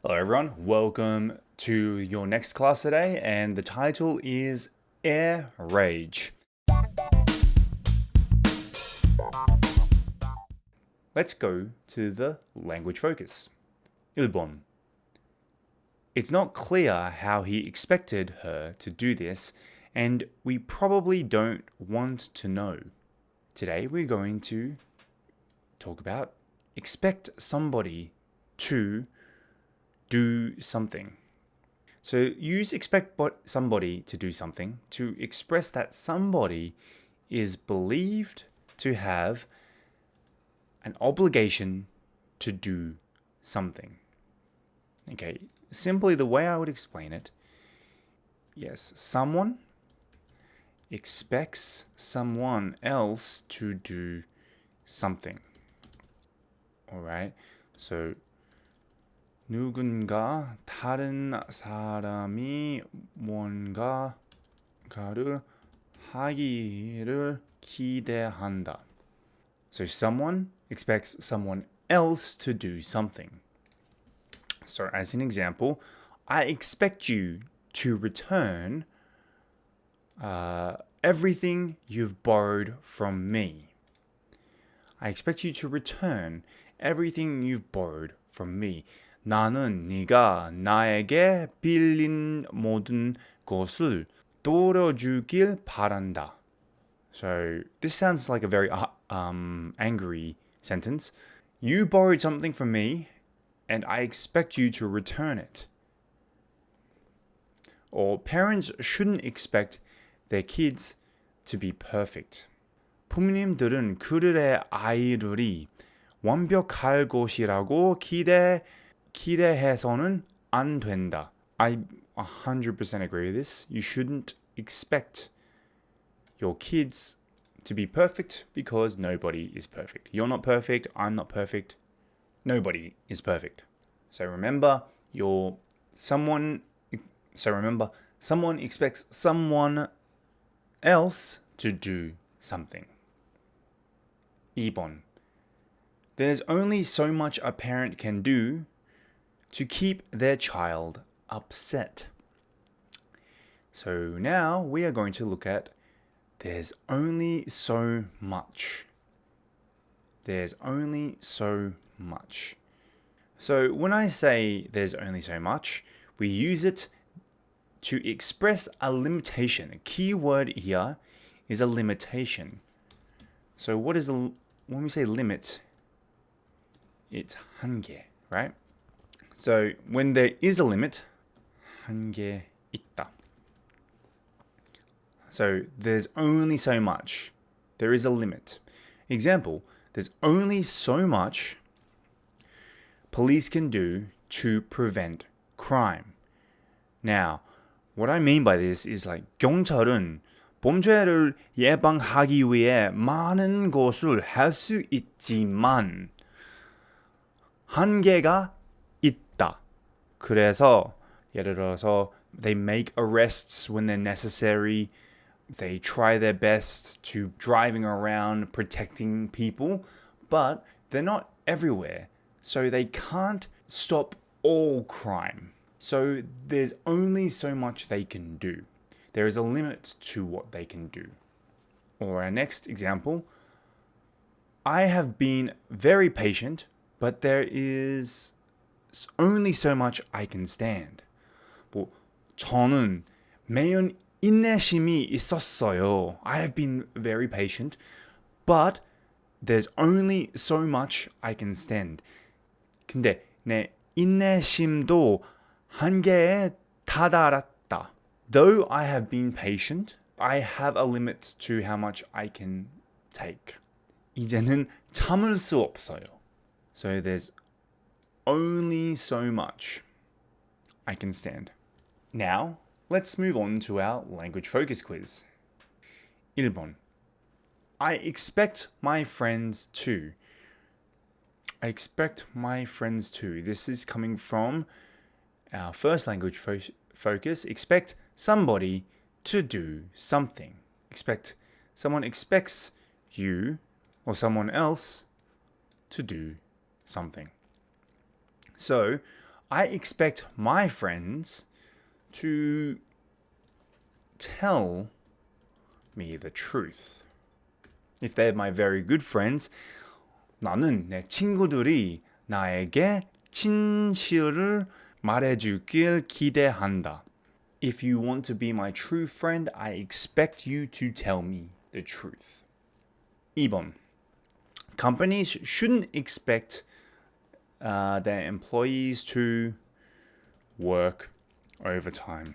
Hello everyone, welcome to your next class today, and the title is Air Rage. Let's go to the language focus. 1번. It's not clear how he expected her to do this, and we probably don't want to know. Today we're going to talk about expect somebody to do something. So use expect somebody to do something to express that somebody is believed to have an obligation to do something. Okay, simply the way I would explain it, yes, someone expects someone else to do something. All right, so 누군가 다른 사람이 뭔가를 하기를 기대한다. So someone expects someone else to do something. So as an example, I expect you to return everything you've borrowed from me. I expect you to return everything you've borrowed from me. 나는 네가 나에게 빌린 모든 것을 돌려주길 바란다. So this sounds like a very angry sentence. You borrowed something from me, and I expect you to return it. Or parents shouldn't expect their kids to be perfect. 부모님들은 그들의 아이들이 완벽할 것이라고 기대해서는 안 된다. I 100% agree with this. You shouldn't expect your kids to be perfect because nobody is perfect. You're not perfect. I'm not perfect. Nobody is perfect. So remember, someone expects someone else to do something. 2번. There's only so much a parent can do to keep their child upset. So now we are going to look at there's only so much. There's only so much. So when I say there's only so much, we use it to express a limitation. A key word here is a limitation. So when we say limit, it's 한계, right? So when there is a limit, 한계 있다. So there's only so much. There is a limit. Example, there's only so much police can do to prevent crime. Now, what I mean by this is like 경찰은 범죄를 예방하기 위해 많은 것을 할 수 있지만 한계가 있다. 그래서 예를 들어서 they make arrests when they're necessary. They try their best to driving around protecting people, but they're not everywhere. So they can't stop all crime. So there's only so much they can do. There is a limit to what they can do. Or our next example, I have been very patient, but there is only so much I can stand. 저는 매연 인내심이 있었어요. I have been very patient, but there's only so much I can stand. 근데 내 인내심도 한계에 다다랐다. Though I have been patient, I have a limit to how much I can take. 이제는 참을 수 없어요. So there's only so much I can stand. Now, let's move on to our language focus quiz. 1번. I expect my friends to. I expect my friends to. This is coming from our first language focus. Expect somebody to do something. Someone expects you or someone else to do something. So I expect my friends to tell me the truth. If they're my very good friends, 나는 내 친구들이 나에게 진실을 말해주길 기대한다. If you want to be my true friend, I expect you to tell me the truth. 2번. Companies shouldn't expect their employees to work overtime.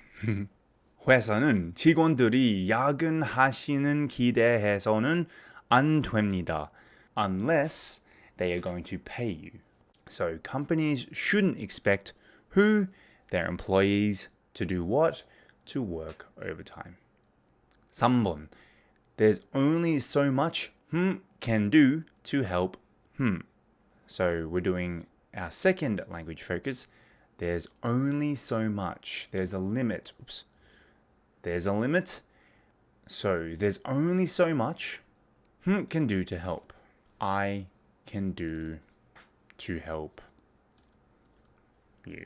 회사는 직원들이 야근하시는 기대해서는 안 됩니다. Unless they are going to pay you. So companies shouldn't expect their employees to do what? To work overtime. 3번. There's only so much can do to help So we're doing our second language focus. There's only so much. There's a limit. Oops. There's a limit. So there's only so much can do to help. I can do to help you.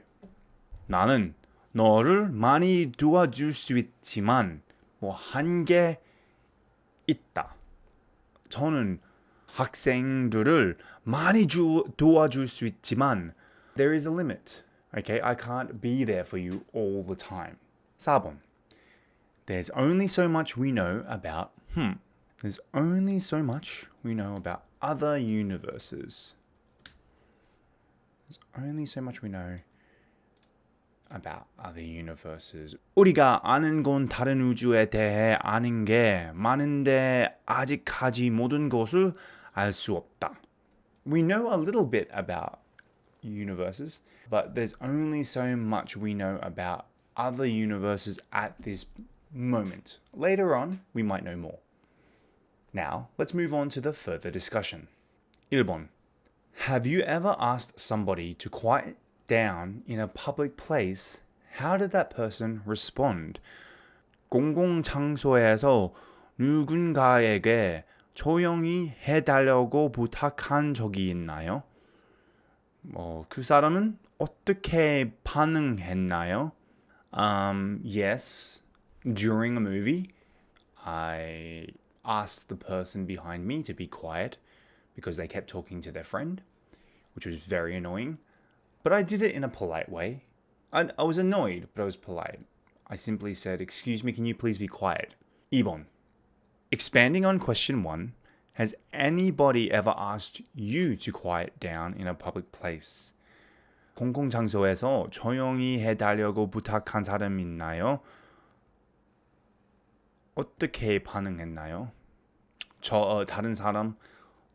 나는 너를 많이 도와줄 수 있지만 한계 있다. 저는 학생들을 많이 도와줄 수 있지만 there is a limit. Okay, I can't be there for you all the time. 4번. There's only so much we know about There's only so much we know about other universes. There's only so much we know about other universes. 우리가 아는 건 다른 우주에 대해 아는 게 많은데 아직까지 모든 것을 알 수 없다. We know a little bit about universes, but there's only so much we know about other universes at this moment. Later on, we might know more. Now, let's move on to the further discussion. 1번. Have you ever asked somebody to quiet down in a public place? How did that person respond? 공공장소에서 누군가에게 조용히 해달라고 부탁한 적이 있나요? 그 사람은 어떻게 반응했나요? Yes, during a movie, I asked the person behind me to be quiet because they kept talking to their friend, which was very annoying. But I did it in a polite way. I was annoyed, but I was polite. I simply said, "Excuse me, can you please be quiet?" 2번. Expanding on question 1, has anybody ever asked you to quiet down in a public place? 공공장소에서 조용히 해달라고 부탁한 사람 있나요? 어떻게 반응했나요? 다른 사람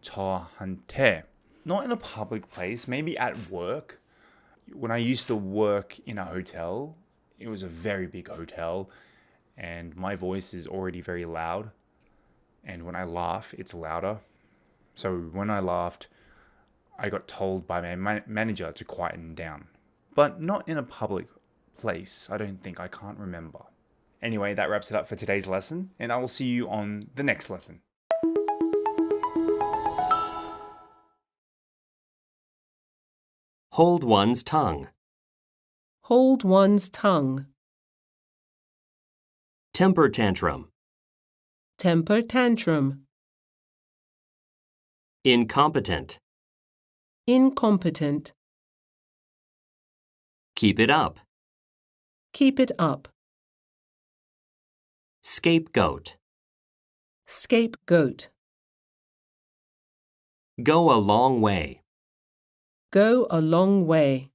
저한테 not in a public place, maybe at work. When I used to work in a hotel, it was a very big hotel, and my voice is already very loud. And when I laugh, it's louder. So when I laughed, I got told by my manager to quieten down. But not in a public place, I don't think. I can't remember. Anyway, that wraps it up for today's lesson, and I will see you on the next lesson. Hold one's tongue. Hold one's tongue. Temper tantrum. Temper tantrum. Incompetent. Incompetent. Keep it up. Keep it up. Scapegoat. Scapegoat. Go a long way. Go a long way.